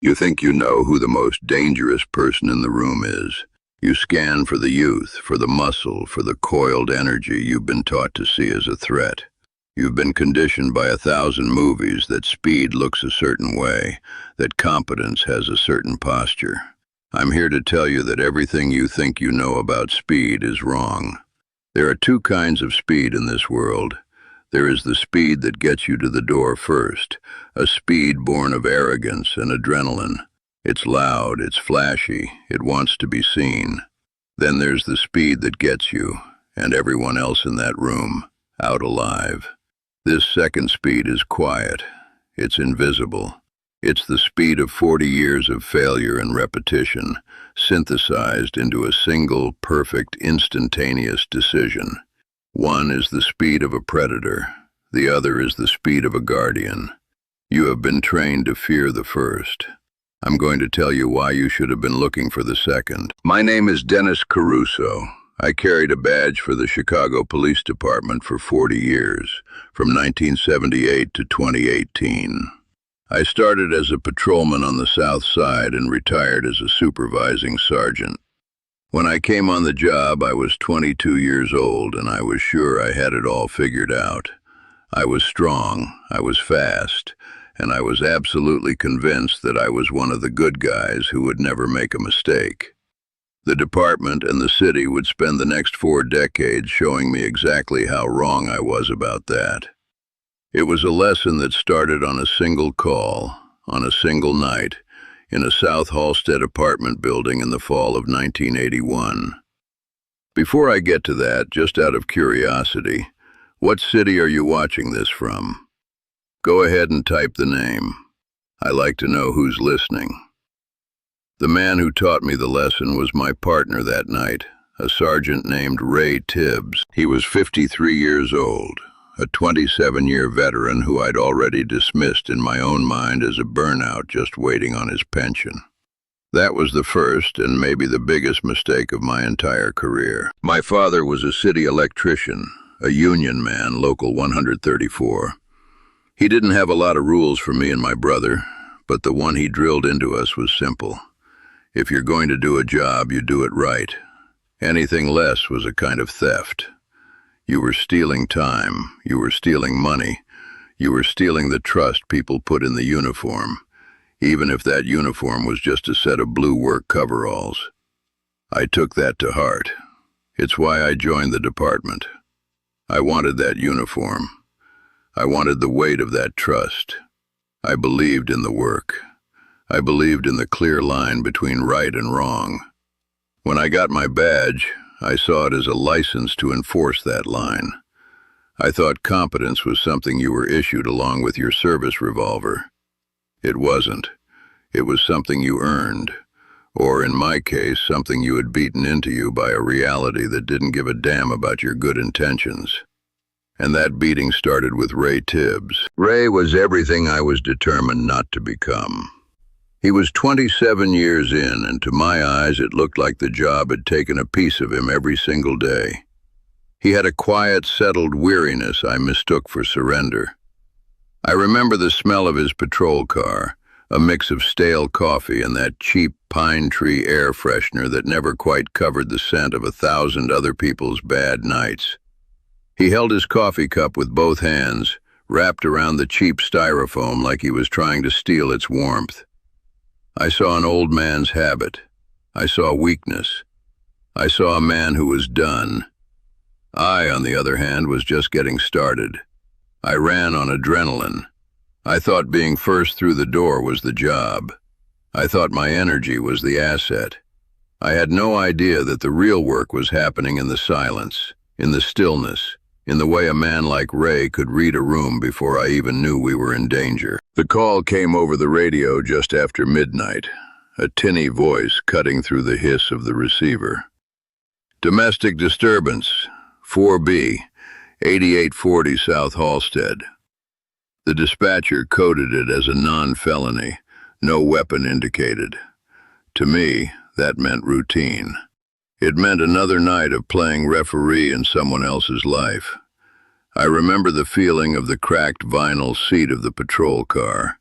You think you know who the most dangerous person in the room is. You scan for the youth, for the muscle, for the coiled energy you've been taught to see as a threat. You've been conditioned by 1,000 movies that speed looks a certain way, that competence has a certain posture. I'm here to tell you that everything you think you know about speed is wrong. There are two kinds of speed in this world. There is the speed that gets you to the door first, a speed born of arrogance and adrenaline. It's loud, it's flashy, it wants to be seen. Then there's the speed that gets you, and everyone else in that room, out alive. This second speed is quiet. It's invisible. It's the speed of 40 years of failure and repetition, synthesized into a single, perfect, instantaneous decision. One is the speed of a predator. The other is the speed of a guardian. You have been trained to fear the first. I'm going to tell you why you should have been looking for the second. My name is Dennis Caruso. I carried a badge for the Chicago Police Department for 40 years, from 1978 to 2018. I started as a patrolman on the South Side and retired as a supervising sergeant. When I came on the job, I was 22 years old, and I was sure I had it all figured out. I was strong, I was fast, and I was absolutely convinced that I was one of the good guys who would never make a mistake. The department and the city would spend the next 4 decades showing me exactly how wrong I was about that. It was a lesson that started on a single call, on a single night, in a South Halsted apartment building in the fall of 1981. Before I get to that, just out of curiosity, what city are you watching this from? Go ahead and type the name. I like to know who's listening. The man who taught me the lesson was my partner that night, a sergeant named Ray Tibbs. He was 53 years old, a 27-year veteran who I'd already dismissed in my own mind as a burnout just waiting on his pension. That was the first and maybe the biggest mistake of my entire career. My father was a city electrician, a union man, Local 134. He didn't have a lot of rules for me and my brother, but the one he drilled into us was simple. If you're going to do a job, you do it right. Anything less was a kind of theft. You were stealing time, you were stealing money, you were stealing the trust people put in the uniform, even if that uniform was just a set of blue work coveralls. I took that to heart. It's why I joined the department. I wanted that uniform. I wanted the weight of that trust. I believed in the work. I believed in the clear line between right and wrong. When I got my badge, I saw it as a license to enforce that line. I thought competence was something you were issued along with your service revolver. It wasn't. It was something you earned, or in my case, something you had beaten into you by a reality that didn't give a damn about your good intentions. And that beating started with Ray Tibbs. Ray was everything I was determined not to become. He was 27 years in, and to my eyes it looked like the job had taken a piece of him every single day. He had a quiet, settled weariness I mistook for surrender. I remember the smell of his patrol car, a mix of stale coffee and that cheap pine tree air freshener that never quite covered the scent of 1,000 other people's bad nights. He held his coffee cup with both hands, wrapped around the cheap styrofoam like he was trying to steal its warmth. I saw an old man's habit. I saw weakness. I saw a man who was done. I, on the other hand, was just getting started. I ran on adrenaline. I thought being first through the door was the job. I thought my energy was the asset. I had no idea that the real work was happening in the silence, in the stillness, in the way a man like Ray could read a room before I even knew we were in danger. The call came over the radio just after midnight, a tinny voice cutting through the hiss of the receiver. Domestic disturbance, 4B, 8840 South Halsted. The dispatcher coded it as a non-felony, no weapon indicated. To me, that meant routine. It meant another night of playing referee in someone else's life. I remember the feeling of the cracked vinyl seat of the patrol car,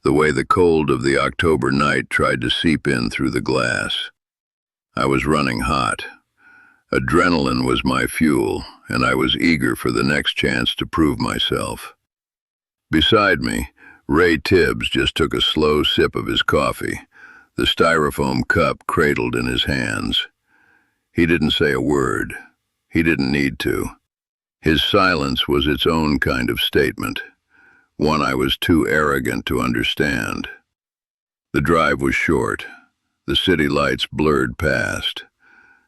the way the cold of the October night tried to seep in through the glass. I was running hot. Adrenaline was my fuel, and I was eager for the next chance to prove myself. Beside me, Ray Tibbs just took a slow sip of his coffee, the styrofoam cup cradled in his hands. He didn't say a word. He didn't need to. His silence was its own kind of statement, one I was too arrogant to understand. The drive was short. The city lights blurred past.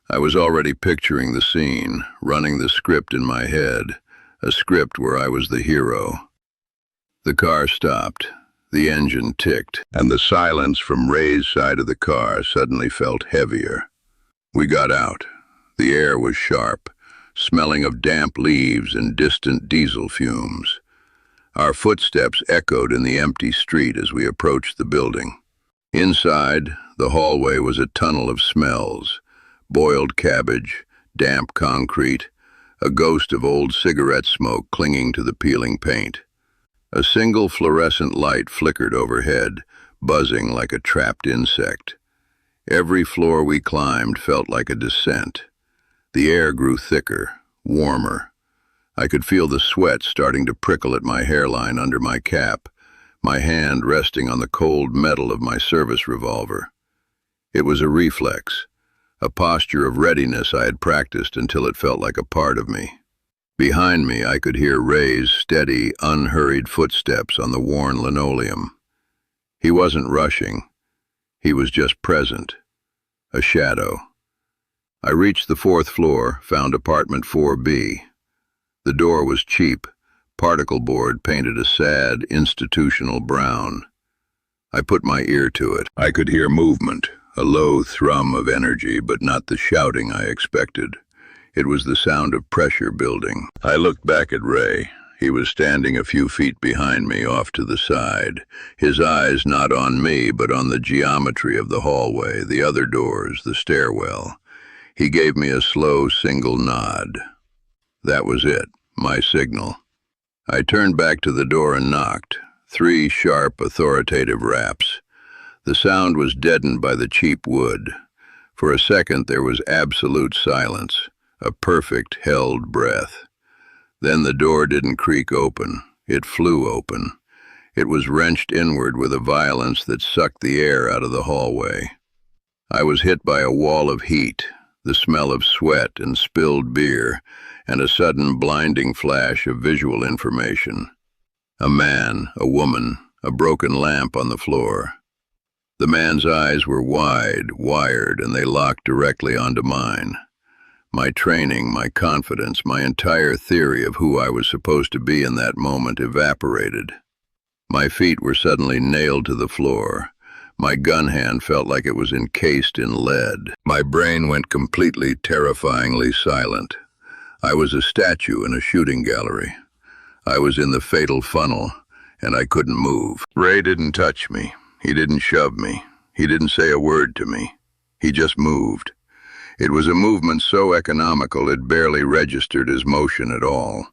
I was already picturing the scene, running the script in my head, a script where I was the hero. The car stopped, the engine ticked, and the silence from Ray's side of the car suddenly felt heavier. We got out. The air was sharp, smelling of damp leaves and distant diesel fumes. Our footsteps echoed in the empty street as we approached the building. Inside, the hallway was a tunnel of smells: boiled cabbage, damp concrete, a ghost of old cigarette smoke clinging to the peeling paint. A single fluorescent light flickered overhead, buzzing like a trapped insect. Every floor we climbed felt like a descent. The air grew thicker, warmer. I could feel the sweat starting to prickle at my hairline under my cap, my hand resting on the cold metal of my service revolver. It was a reflex, a posture of readiness I had practiced until it felt like a part of me. Behind me, I could hear Ray's steady, unhurried footsteps on the worn linoleum. He wasn't rushing. He was just present, a shadow. I reached the 4th floor, found apartment 4B. The door was cheap, particle board painted a sad, institutional brown. I put my ear to it. I could hear movement, a low thrum of energy, but not the shouting I expected. It was the sound of pressure building. I looked back at Ray. He was standing a few feet behind me, off to the side, his eyes not on me, but on the geometry of the hallway, the other doors, the stairwell. He gave me a slow, single nod. That was it, my signal. I turned back to the door and knocked. 3 sharp, authoritative raps. The sound was deadened by the cheap wood. For a second there was absolute silence, a perfect, held breath. Then the door didn't creak open. It flew open. It was wrenched inward with a violence that sucked the air out of the hallway. I was hit by a wall of heat, the smell of sweat and spilled beer, and a sudden blinding flash of visual information. A man, a woman, a broken lamp on the floor. The man's eyes were wide, wired, and they locked directly onto mine. My training, my confidence, my entire theory of who I was supposed to be in that moment evaporated. My feet were suddenly nailed to the floor. My gun hand felt like it was encased in lead. My brain went completely, terrifyingly silent. I was a statue in a shooting gallery. I was in the fatal funnel, and I couldn't move. Ray didn't touch me. He didn't shove me. He didn't say a word to me. He just moved. It was a movement so economical it barely registered as motion at all.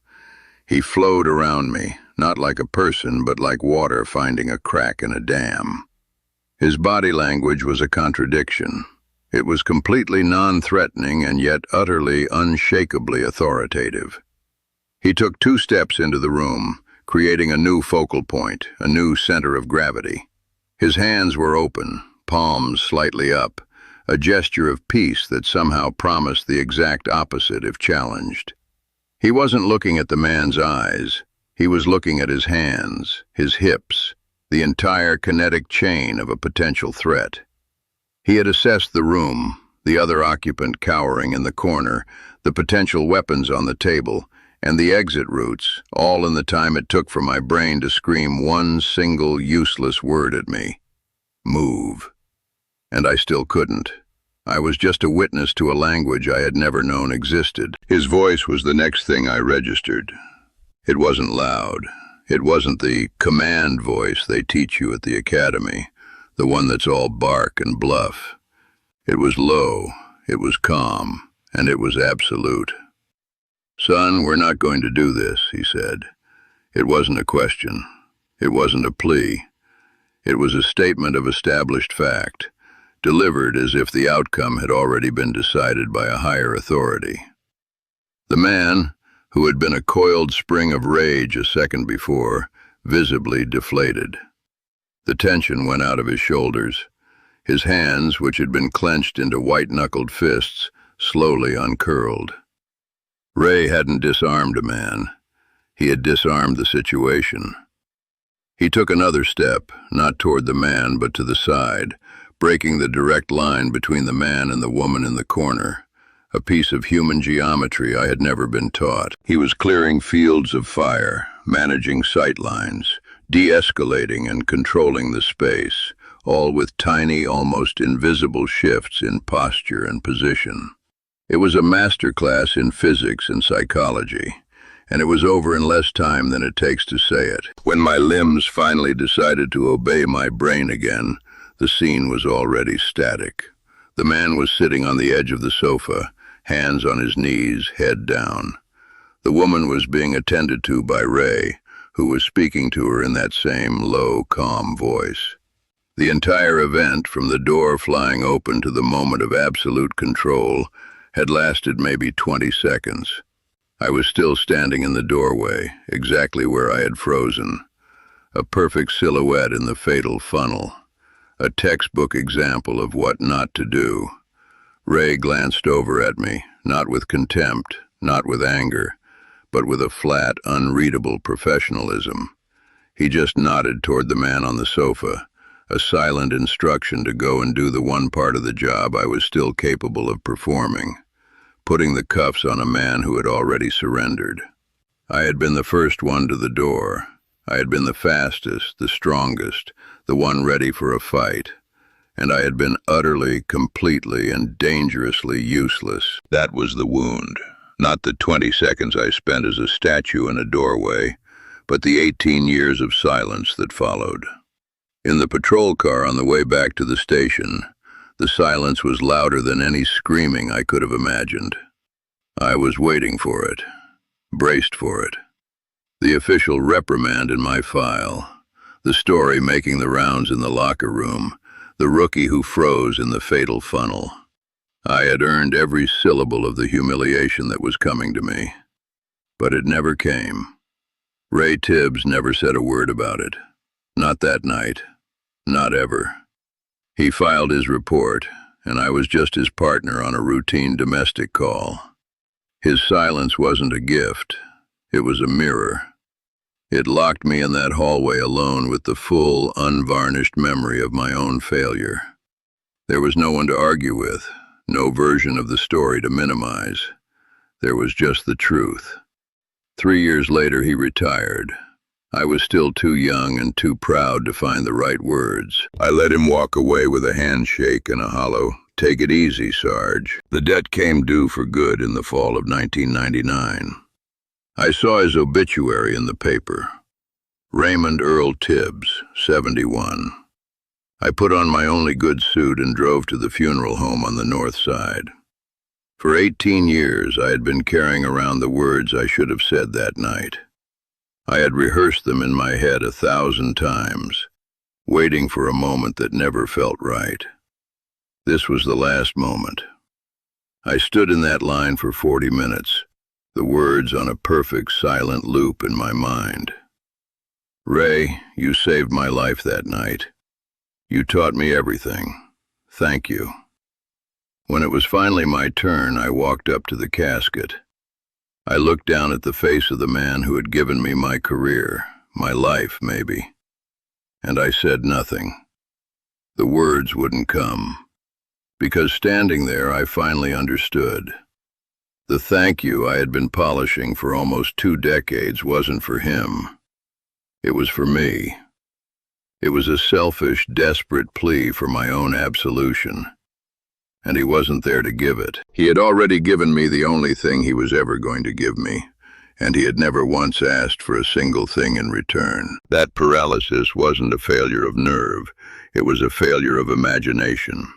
He flowed around me, not like a person, but like water finding a crack in a dam. His body language was a contradiction. It was completely non-threatening and yet utterly, unshakably authoritative. He took 2 steps into the room, creating a new focal point, a new center of gravity. His hands were open, palms slightly up, a gesture of peace that somehow promised the exact opposite if challenged. He wasn't looking at the man's eyes. He was looking at his hands, his hips, the entire kinetic chain of a potential threat. He had assessed the room, the other occupant cowering in the corner, the potential weapons on the table, and the exit routes, all in the time it took for my brain to scream one single useless word at me: move. And I still couldn't. I was just a witness to a language I had never known existed. His voice was the next thing I registered. It wasn't loud. It wasn't the command voice they teach you at the academy, the one that's all bark and bluff. It was low, it was calm, and it was absolute. "Son, we're not going to do this," he said. It wasn't a question. It wasn't a plea. It was a statement of established fact, delivered as if the outcome had already been decided by a higher authority. The man, who had been a coiled spring of rage a second before, visibly deflated. The tension went out of his shoulders. His hands, which had been clenched into white-knuckled fists, slowly uncurled. Ray hadn't disarmed a man. He had disarmed the situation. He took another step, not toward the man, but to the side, breaking the direct line between the man and the woman in the corner, a piece of human geometry I had never been taught. He was clearing fields of fire, managing sight lines, de-escalating and controlling the space, all with tiny, almost invisible shifts in posture and position. It was a masterclass in physics and psychology, and it was over in less time than it takes to say it. When my limbs finally decided to obey my brain again, the scene was already static. The man was sitting on the edge of the sofa, hands on his knees, head down. The woman was being attended to by Ray, who was speaking to her in that same low, calm voice. The entire event, from the door flying open to the moment of absolute control, had lasted maybe 20 seconds. I was still standing in the doorway, exactly where I had frozen. A perfect silhouette in the fatal funnel. A textbook example of what not to do. Ray glanced over at me, not with contempt, not with anger, but with a flat, unreadable professionalism. He just nodded toward the man on the sofa, a silent instruction to go and do the one part of the job I was still capable of performing, putting the cuffs on a man who had already surrendered. I had been the first one to the door. I had been the fastest, the strongest, the one ready for a fight. And I had been utterly, completely, and dangerously useless. That was the wound. Not the 20 seconds I spent as a statue in a doorway, but the 18 years of silence that followed. In the patrol car on the way back to the station, the silence was louder than any screaming I could have imagined. I was waiting for it, braced for it. The official reprimand in my file, the story making the rounds in the locker room, the rookie who froze in the fatal funnel. I had earned every syllable of the humiliation that was coming to me. But it never came. Ray Tibbs never said a word about it. Not that night. Not ever. He filed his report, and I was just his partner on a routine domestic call. His silence wasn't a gift. It was a mirror. It locked me in that hallway alone with the full, unvarnished memory of my own failure. There was no one to argue with, no version of the story to minimize. There was just the truth. 3 years later, he retired. I was still too young and too proud to find the right words. I let him walk away with a handshake and a hollow, "Take it easy, Sarge." The debt came due for good in the fall of 1999. I saw his obituary in the paper. Raymond Earl Tibbs, 71. I put on my only good suit and drove to the funeral home on the north side. For 18 years, I had been carrying around the words I should have said that night. I had rehearsed them in my head 1,000 times, waiting for a moment that never felt right. This was the last moment. I stood in that line for 40 minutes, the words on a perfect silent loop in my mind. Ray, you saved my life that night. You taught me everything. Thank you. When it was finally my turn, I walked up to the casket. I looked down at the face of the man who had given me my career, my life, maybe. And I said nothing. The words wouldn't come. Because standing there, I finally understood. The thank you I had been polishing for almost 2 decades wasn't for him. It was for me. It was a selfish, desperate plea for my own absolution. And he wasn't there to give it. He had already given me the only thing he was ever going to give me, and he had never once asked for a single thing in return. That paralysis wasn't a failure of nerve. It was a failure of imagination.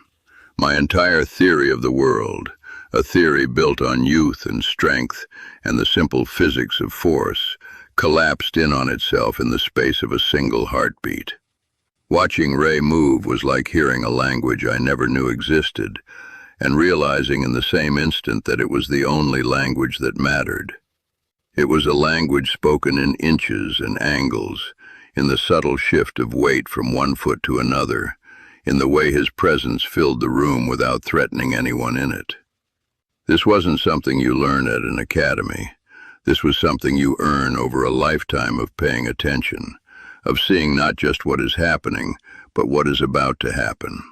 My entire theory of the world, a theory built on youth and strength and the simple physics of force, collapsed in on itself in the space of a single heartbeat. Watching Ray move was like hearing a language I never knew existed, and realizing in the same instant that it was the only language that mattered. It was a language spoken in inches and angles, in the subtle shift of weight from one foot to another, in the way his presence filled the room without threatening anyone in it. This wasn't something you learn at an academy. This was something you earn over a lifetime of paying attention, of seeing not just what is happening, but what is about to happen.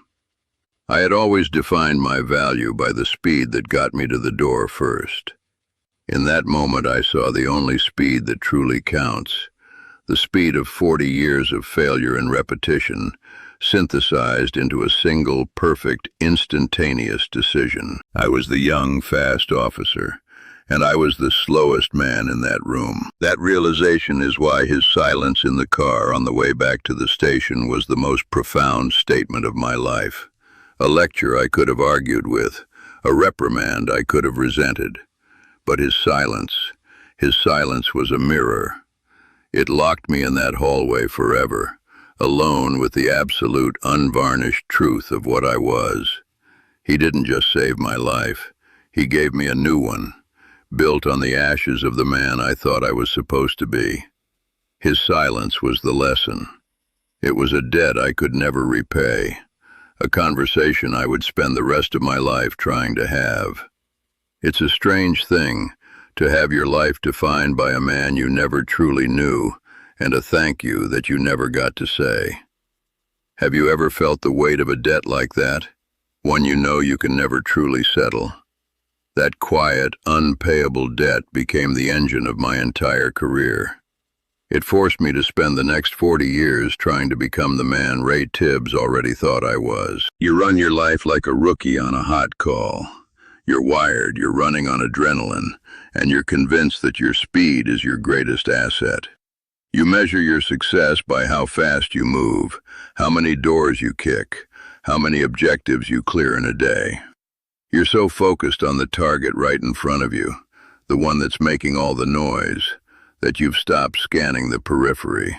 I had always defined my value by the speed that got me to the door first. In that moment I saw the only speed that truly counts, the speed of 40 years of failure and repetition, synthesized into a single, perfect, instantaneous decision. I was the young, fast officer, and I was the slowest man in that room. That realization is why his silence in the car on the way back to the station was the most profound statement of my life. A lecture I could have argued with, a reprimand I could have resented. But his silence was a mirror. It locked me in that hallway forever, alone with the absolute, unvarnished truth of what I was. He didn't just save my life, he gave me a new one, built on the ashes of the man I thought I was supposed to be. His silence was the lesson. It was a debt I could never repay, a conversation I would spend the rest of my life trying to have. It's a strange thing to have your life defined by a man you never truly knew, and a thank you that you never got to say. Have you ever felt the weight of a debt like that? One you know you can never truly settle? That quiet, unpayable debt became the engine of my entire career. It forced me to spend the next 40 years trying to become the man Ray Tibbs already thought I was. You run your life like a rookie on a hot call. You're wired, you're running on adrenaline, and you're convinced that your speed is your greatest asset. You measure your success by how fast you move, how many doors you kick, how many objectives you clear in a day. You're so focused on the target right in front of you, the one that's making all the noise, that you've stopped scanning the periphery.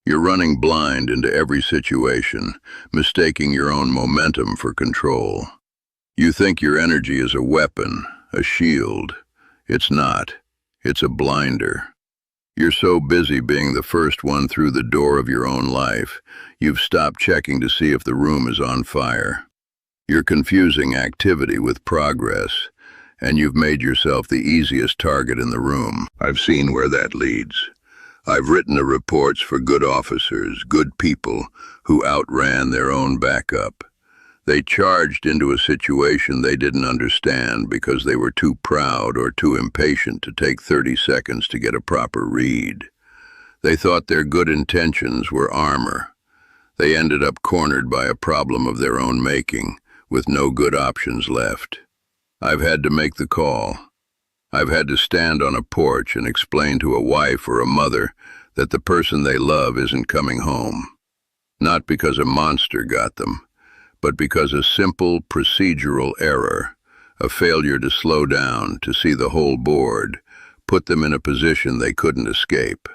You're running blind into every situation, mistaking your own momentum for control. You think your energy is a weapon, a shield. It's not. It's a blinder. You're so busy being the first one through the door of your own life, you've stopped checking to see if the room is on fire. You're confusing activity with progress, and you've made yourself the easiest target in the room. I've seen where that leads. I've written the reports for good officers, good people, who outran their own backup. They charged into a situation they didn't understand because they were too proud or too impatient to take 30 seconds to get a proper read. They thought their good intentions were armor. They ended up cornered by a problem of their own making, with no good options left. I've had to make the call. I've had to stand on a porch and explain to a wife or a mother that the person they love isn't coming home. Not because a monster got them, but because a simple procedural error, a failure to slow down, to see the whole board, put them in a position they couldn't escape.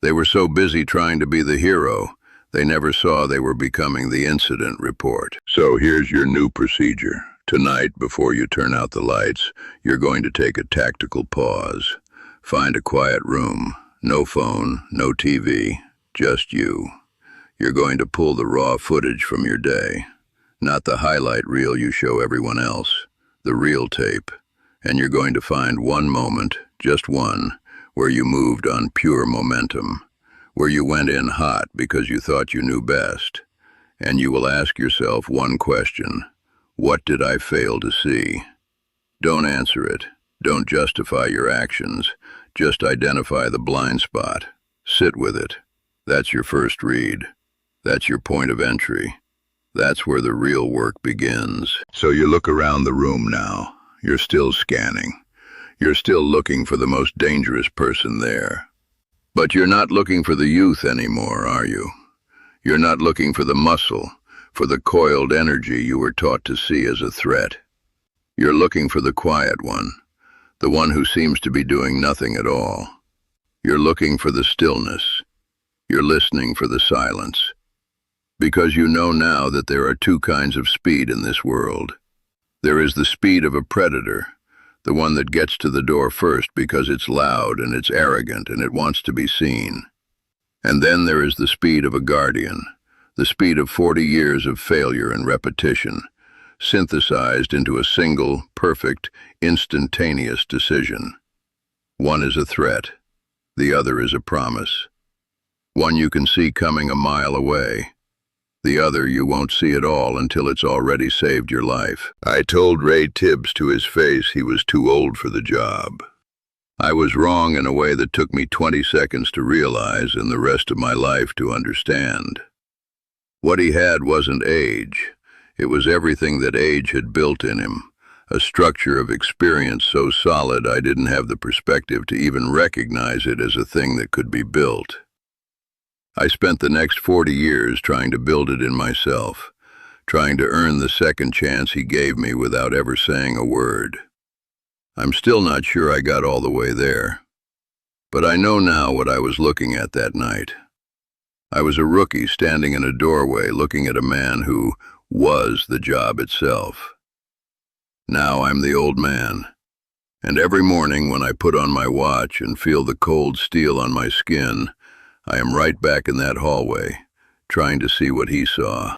They were so busy trying to be the hero, they never saw they were becoming the incident report. So here's your new procedure. Tonight, before you turn out the lights, you're going to take a tactical pause. Find a quiet room, no phone, no TV, just you. You're going to pull the raw footage from your day. Not the highlight reel you show everyone else, the real tape. And you're going to find one moment, just one, where you moved on pure momentum, where you went in hot because you thought you knew best. And you will ask yourself one question: what did I fail to see? Don't answer it. Don't justify your actions. Just identify the blind spot. Sit with it. That's your first read. That's your point of entry. That's where the real work begins. So you look around the room now. You're still scanning. You're still looking for the most dangerous person there. But you're not looking for the youth anymore, are you? You're not looking for the muscle, for the coiled energy you were taught to see as a threat. You're looking for the quiet one, the one who seems to be doing nothing at all. You're looking for the stillness. You're listening for the silence. Because you know now that there are two kinds of speed in this world. There is the speed of a predator, the one that gets to the door first because it's loud and it's arrogant and it wants to be seen. And then there is the speed of a guardian, the speed of 40 years of failure and repetition, synthesized into a single, perfect, instantaneous decision. One is a threat, the other is a promise. One you can see coming a mile away. The other you won't see at all until it's already saved your life. I told Ray Tibbs to his face he was too old for the job. I was wrong in a way that took me 20 seconds to realize and the rest of my life to understand. What he had wasn't age. It was everything that age had built in him, a structure of experience so solid I didn't have the perspective to even recognize it as a thing that could be built. I spent the next 40 years trying to build it in myself, trying to earn the second chance he gave me without ever saying a word. I'm still not sure I got all the way there, but I know now what I was looking at that night. I was a rookie standing in a doorway looking at a man who was the job itself. Now I'm the old man, and every morning when I put on my watch and feel the cold steel on my skin, I am right back in that hallway, trying to see what he saw.